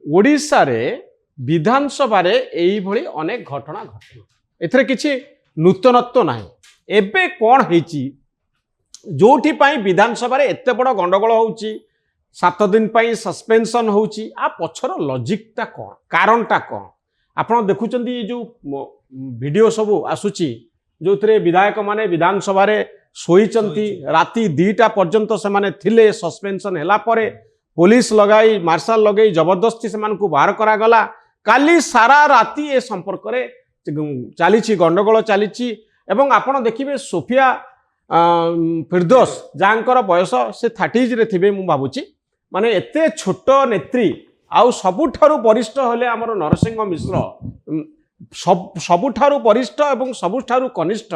ओडिशा रे विधानसभा रे एई भली अनेक घटना घटना एथरे किछि नूतनत्व नाही। एबे कोन हेची जोठी पाई विधानसभा रे एते बड़ गंडगोल होउची 7 दिन पाई सस्पेंशन होउची आ पछर लॉजिकटा कोन कारणटा कोन आपण देखुचंदी जो वीडियो सब आसुची जो थरे विधायक माने विधानसभा रे सोईचंती राति 2टा पर्यंत से माने थिले सस्पेंशन हेला परे पुलिस लगाई मार्शल लगाई जबरदस्ती से मानकु बाहर करा गला। काली सारा राति ए संपर्क रे चलीची गंडगोल चलीची एवं आपण देखिबे सोफिया फिरदौस जांकर बयस से 30s रे थिबे मु भाबुची माने एते छोट नेत्री आउ सबुठारु वरिष्ठ हले हमर नरसिंह मिश्र सबुठारु वरिष्ठ एवं सबुठारु कनिष्ठ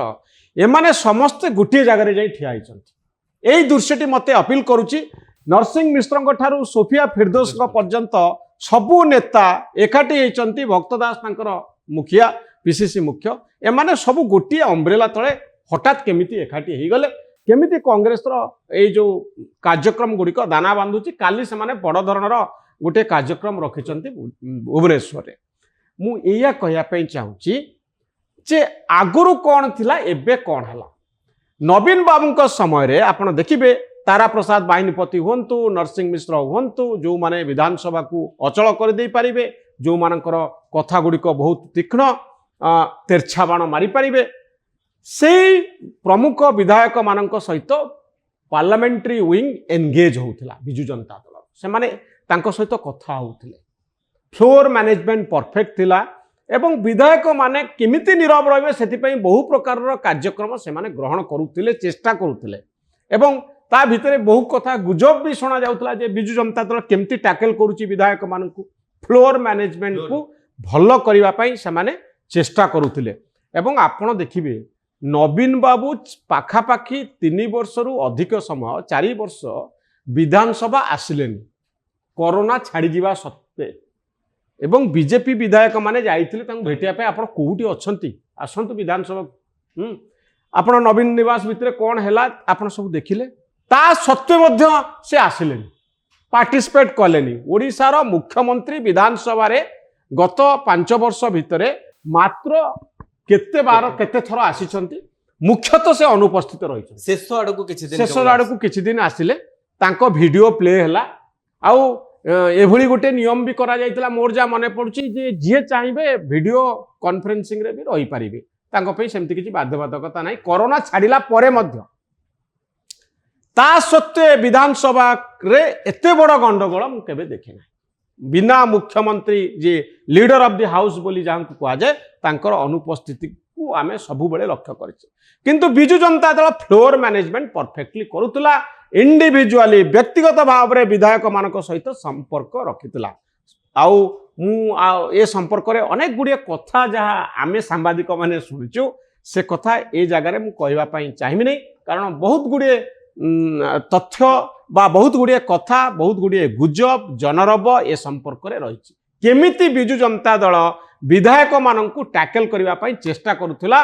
एमाने समस्त गोटे जगह जाई ठिया होइछन्ति। एई दृश्यटी मते अपील करूची नरसिंह मिश्र ठारू सोफिया फिरदौस पर्यंत सबु नेता एकाठी होइछन्ति। भक्तदास तांकर मुखिया पीसीसी मुख्य एमाने सबु गोटे अम्ब्रेला तले हठात केमिति एकाठी हो गले केमिति कांग्रेस रो जो कार्यक्रम गुड़िक दाना बांधुची काली से माने बड़ धरणर गोटे कार्यक्रम रखिछन्ति भुवनेश्वर रे। मु एया कहया पई चाहूची जे आगुरु कोन थिला एबे कोन हला। नवीन बाबूଙ୍କ समय रे आपण देखिबे तारा प्रसाद बाहिनीपति हुंतु नरसिंह मिश्र हुंतु जो माने विधानसभा को अचल कर दे पारिबे जो मानकर कथा गुड़िक बहुत तीक्ष्ण तेरछा बाण मारी पारिबे से प्रमुख विधायक मानक सहित parliamentary wing engage होउथिला Biju Janata Dal से माने तांको सहित कथा होउथिले फ्लोर मैनेजमेंट परफेक्ट थिला एवं विधायक माने केमिति नीरव रहिबे सेति पई बहु प्रकार कार्यक्रम से माने ग्रहण करूथिले चेष्टा करूथिले एवं ता भितरे बहु कथा गुजब भी सुना जाउतला जे बिजु जनता दल केमिति टैकल करूची विधायक मानकु फ्लोर मैनेजमेंट को भलो करिवा पई से माने चेष्टा करूथिले एवं आपण देखिबे नवीन बाबू पाखापाखी 3 वर्षरु अधिक समय 4 वर्ष विधानसभा आसिलेनी कोरोना छाड़ी जीवा सत्वे एवं बीजेपी विधायक माने जाइथिले तांको भेटिया पे आपण कोउटी अछंती आसंतु विधानसभा आपण नवीन निवास भितरे कोन हैला आपण सब देखिले ता सत्वे मध्य से आसिलेनी पार्टिसिपेट कलेनी। ओडिसा रो मुख्यमंत्री विधानसभा रे गत 5 वर्ष भितरे मात्र केते बार केते थरो आसीचंती मुख्यतः से अनुपस्थित रही शेष आड़क किछि दिन आसिले तांको वीडियो प्ले हला आउ एभली गोटे नियम भी करा जाइतला मोर जा मने पड़ुची जे जे चाहिबे वीडियो कॉन्फ्रेंसिंग रे भी रही पारिबे तांको पई सेमति किछि बाध्यबाधकता नाही कोरोना छाड़िला परे मध्य ता सत्वे विधानसभा रे एते बड़ गंडगोल मु केबे देखे ना बिना मुख्यमंत्री जे लीडर ऑफ द हाउस बोली जहाँ को कह जाए तांकर अनुपस्थिति को आमे सबु बेले लक्ष्य करिसे किंतु Biju Janata Dal floor management perfectly करुतला individually व्यक्तिगत भाव रे विधायक मानक सहित संपर्क रखितला आउ मु ए संपर्क रे अनेक गुड़िया कथा जहाँ आमे सांबादिक माने सुनिचु से कथा ए जगह रे मु कहबा पई चाहिबि नै कारण बहुत गुड़िए तथ्य बा बहुत गुड़िए कथा बहुत गुड़िए गुजब जनरब ए संपर्क रे रही केमिति बिजु जनता दल विधायक मानकु टैकल करबा पई चेष्टा करुथिला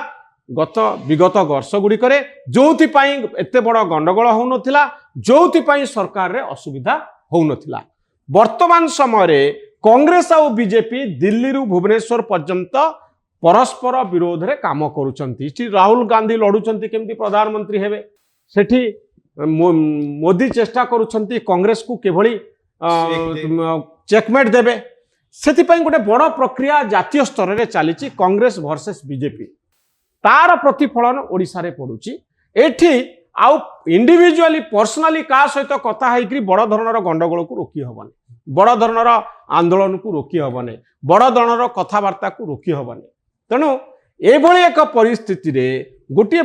गत विगत वर्ष गुड़िक जोथि पई एते बड़ गंडगोल हो नथिला जोथि पई सरकार रे असुविधा हो नथिला। वर्तमान समय रे कांग्रेस और बीजेपी दिल्ली रु भुवनेश्वर पर्यंत परस्पर विरोध रे काम करूचंती। राहुल गांधी लड़ुचंती केमिति प्रधानमंत्री हेबे सेठी मोदी चेष्टा करुछंती कांग्रेस को केभली चेकमेट देबे सेथिपई गोटे बड़ प्रक्रिया जातीय स्तर रे चलीची कांग्रेस वर्सेस बीजेपी तार प्रतिफलन ओडिसा रे पडुची एठी आउ इंडिविजुअली पर्सनली का सहित कथा हैकरी बड़ धरणर गंडगोल को रोकी हबने बड़ धरणर आंदोलन को रोकी हबने बड़ धरणर कथावार्ता को रोकी हबने तेणु एभली एक परिस्थिति रे गोटे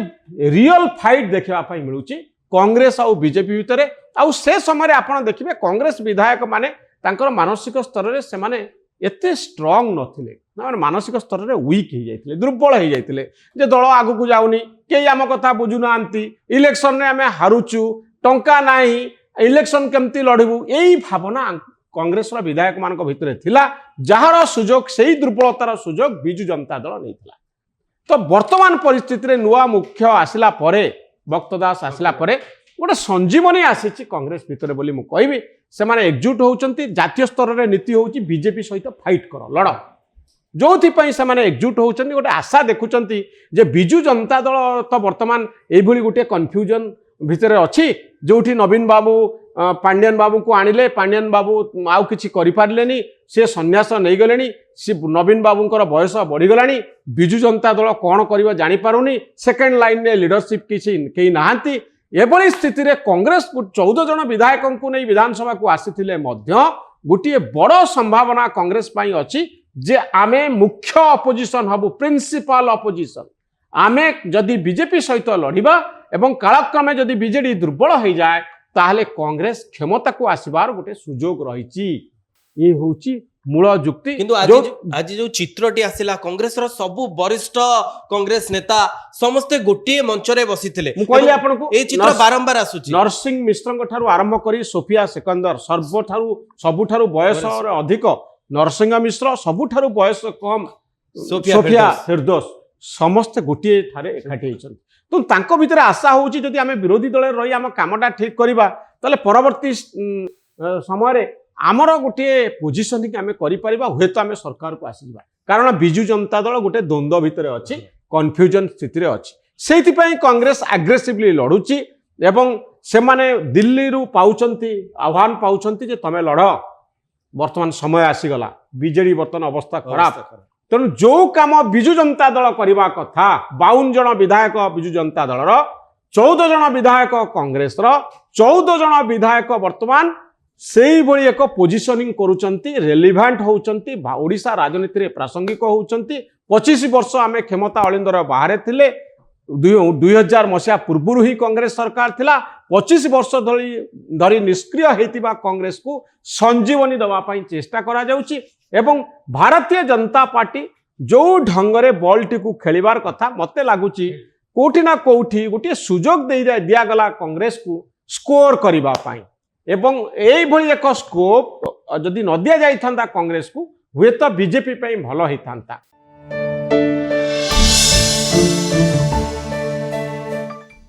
रियल फाइट देखा मिलूची कांग्रेस और बीजेपी भितर आउ से समय आपण देखिबे कांग्रेस विधायक माने तांकर मानसिक स्तर रे से माने एते स्ट्रांग नथिले मानसिक स्तर रे वीक हो जाइतिले दुर्बल हो जाइतिले जे दल आगु को जाउनी के आम कथा बुझु नांती इलेक्शन रे आमे हारुचु टंका नाही इलेक्शन केमती लड़बू एई भावना कांग्रेस रो विधायक मानक भितर थिला जहार सुजोग सेही दुर्बलतार सुजोग बिजु जनता दल नैथिला। तो वर्तमान परिस्थिति रे नुआ मुख्य आसिला परे भक्तदास आसिला परे गोटे संजीवनी आसी कांग्रेस भितर बोली मु कहबी ସେମାନେ ଏକଜୁଟ ହେଉଛନ୍ତି ଜାତୀୟ ସ୍ତରରେ ନୀତି ହେଉଛି ବିଜେପି ସହିତ ଫାଇଟ୍ କର ଲଢ଼ ଯୋଉଥିପାଇଁ ସେମାନେ ଏକଜୁଟ ହେଉଛନ୍ତି ଗୋଟେ ଆଶା ଦେଖୁଛନ୍ତି ଯେ ବିଜୁ ଜନତା ଦଳ ତ ବର୍ତ୍ତମାନ ଏଇଭଳି ଗୋଟିଏ କନଫ୍ୟୁଜନ ଭିତରେ ଅଛି ଯୋଉଠି ନବୀନ ବାବୁ ପାଣ୍ଡିଆନ ବାବୁଙ୍କୁ ଆଣିଲେ ପାଣ୍ଡିଆନ ବାବୁ ଆଉ କିଛି କରିପାରିଲେନି ସେ ସନ୍ନ୍ୟାସ ନେଇଗଲେଣି ସେ ନବୀନ ବାବୁଙ୍କର ବୟସ ବଢ଼ିଗଲାଣି ବିଜୁ ଜନତା ଦଳ କ'ଣ କରିବ ଜାଣିପାରୁନି ସେକେଣ୍ଡ ଲାଇନରେ ଲିଡରସିପ୍ କିଛି କେହି ନାହାନ୍ତି ଏଭଳି ସ୍ଥିତିରେ କଂଗ୍ରେସ 14 ଜଣ ବିଧାୟକଙ୍କୁ ନେଇ ବିଧାନସଭାକୁ ଆସିଥିଲେ ମଧ୍ୟ ଗୋଟିଏ ବଡ଼ ସମ୍ଭାବନା କଂଗ୍ରେସ ପାଇଁ ଅଛି ଯେ ଆମେ ମୁଖ୍ୟ ଅପୋଜିସନ ହବୁ ପ୍ରିନ୍ସିପାଲ ଅପୋଜିସନ ଆମେ ଯଦି ବିଜେପି ସହିତ ଲଢ଼ିବା ଏବଂ କାଳକ୍ରମେ ଯଦି ବିଜେଡି ଦୁର୍ବଳ ହେଇଯାଏ ତାହେଲେ କଂଗ୍ରେସ କ୍ଷମତାକୁ ଆସିବାର ଗୋଟେ ସୁଯୋଗ ରହିଛି ଏ ହେଉଛି ମୂଳ ଯୁକ୍ତି କିନ୍ତୁ ଆଜି ଯୋଉ ଚିତ୍ରଟି ଆସିଲା କଂଗ୍ରେସର ସବୁ ବରିଷ୍ଠ କଂଗ୍ରେସ ନେତା ସମସ୍ତେ ଗୋଟିଏ ମଞ୍ଚରେ ବସିଥିଲେ ମୁଁ କହିଲି ଆପଣଙ୍କୁ এই ଚିତ୍ର ବାରମ୍ବାର ଆସୁଛି ନରସିଂହ ମିଶ୍ରଙ୍କ ଠାରୁ ଆରମ୍ଭ କରି ସୋଫିଆ ସେକନ୍ଦର ସବୁଠାରୁ ବୟସରେ ଅଧିକ ନରସିଂହ ମିଶ୍ର ସବୁଠାରୁ ବୟସ କମ ସୋଫିଆ ଫିରଦୋସ ସମସ୍ତେ ଗୋଟିଏ ଠାରେ ଏକାଠି ହେଇଛନ୍ତି ତ ତାଙ୍କ ଭିତରେ ଆଶା ହେଉଛି ଯଦି ଆମେ ବିରୋଧୀ ଦଳରେ ରହି ଆମ କାମଟା ଠିକ କରିବା ତାହେଲେ ପରବର୍ତ୍ତୀ ସମୟରେ ଆମର ଗୋଟିଏ ପୋଜିସନିଂ ଆମେ କରିପାରିବା ହୁଏତ ଆମେ ସରକାରକୁ ଆସିଯିବା କାରଣ ବିଜୁ ଜନତା ଦଳ ଗୋଟେ ଦ୍ୱନ୍ଦ୍ୱ ଭିତରେ ଅଛି କନଫ୍ୟୁଜନ ସ୍ଥିତିରେ ଅଛି ସେଇଥିପାଇଁ କଂଗ୍ରେସ ଆଗ୍ରେସିଭଲି ଲଢୁଛି ଏବଂ ସେମାନେ ଦିଲ୍ଲୀରୁ ପାଉଛନ୍ତି ଆହ୍ୱାନ ପାଉଛନ୍ତି ଯେ ତମେ ଲଢ଼ ବର୍ତ୍ତମାନ ସମୟ ଆସିଗଲା ବିଜେଡି ବର୍ତ୍ତମାନ ଅବସ୍ଥା ଖରାପ ତେଣୁ ଯୋଉ କାମ ବିଜୁ ଜନତା ଦଳ କରିବା କଥା 52 ଜଣ ବିଧାୟକ ବିଜୁ ଜନତା ଦଳର 14 ଜଣ ବିଧାୟକ କଂଗ୍ରେସର 14 ଜଣ ବିଧାୟକ ବର୍ତ୍ତମାନ ସେଇଭଳି ଏକ ପୋଜିସନିଂ କରୁଛନ୍ତି ରେଲିଭାଣ୍ଟ ହେଉଛନ୍ତି ଓଡ଼ିଶା ରାଜନୀତିରେ ପ୍ରାସଙ୍ଗିକ ହେଉଛନ୍ତି 25 ବର୍ଷ ଆମେ କ୍ଷମତା ଅଳିନ୍ଦର ବାହାରେ ଥିଲେ 2000 ମସିହା ପୂର୍ବରୁ ହିଁ କଂଗ୍ରେସ ସରକାର ଥିଲା 25 ବର୍ଷ ଧରି ନିଷ୍କ୍ରିୟ ହେଇଥିବା କଂଗ୍ରେସକୁ ସଞ୍ଜୀବନୀ ଦେବା ପାଇଁ ଚେଷ୍ଟା କରାଯାଉଛି ଏବଂ ଭାରତୀୟ ଜନତା ପାର୍ଟି ଯୋଉ ଢଙ୍ଗରେ ବଲ୍ଟିକୁ ଖେଳିବାର କଥା ମୋତେ ଲାଗୁଛି କୋଉଠି ନା କୋଉଠି ଗୋଟିଏ ସୁଯୋଗ ଦିଆଗଲା କଂଗ୍ରେସକୁ ସ୍କୋର କରିବା ପାଇଁ ଏବଂ এইଭଳି ଏକ ସ୍କୋପ ଯଦି ନ ଦିଆଯାଇଥାନ୍ତା କଂଗ୍ରେସକୁ ହୁଏତ ବିଜେପି ପାଇଁ ଭଲ ହେଇଥାନ୍ତା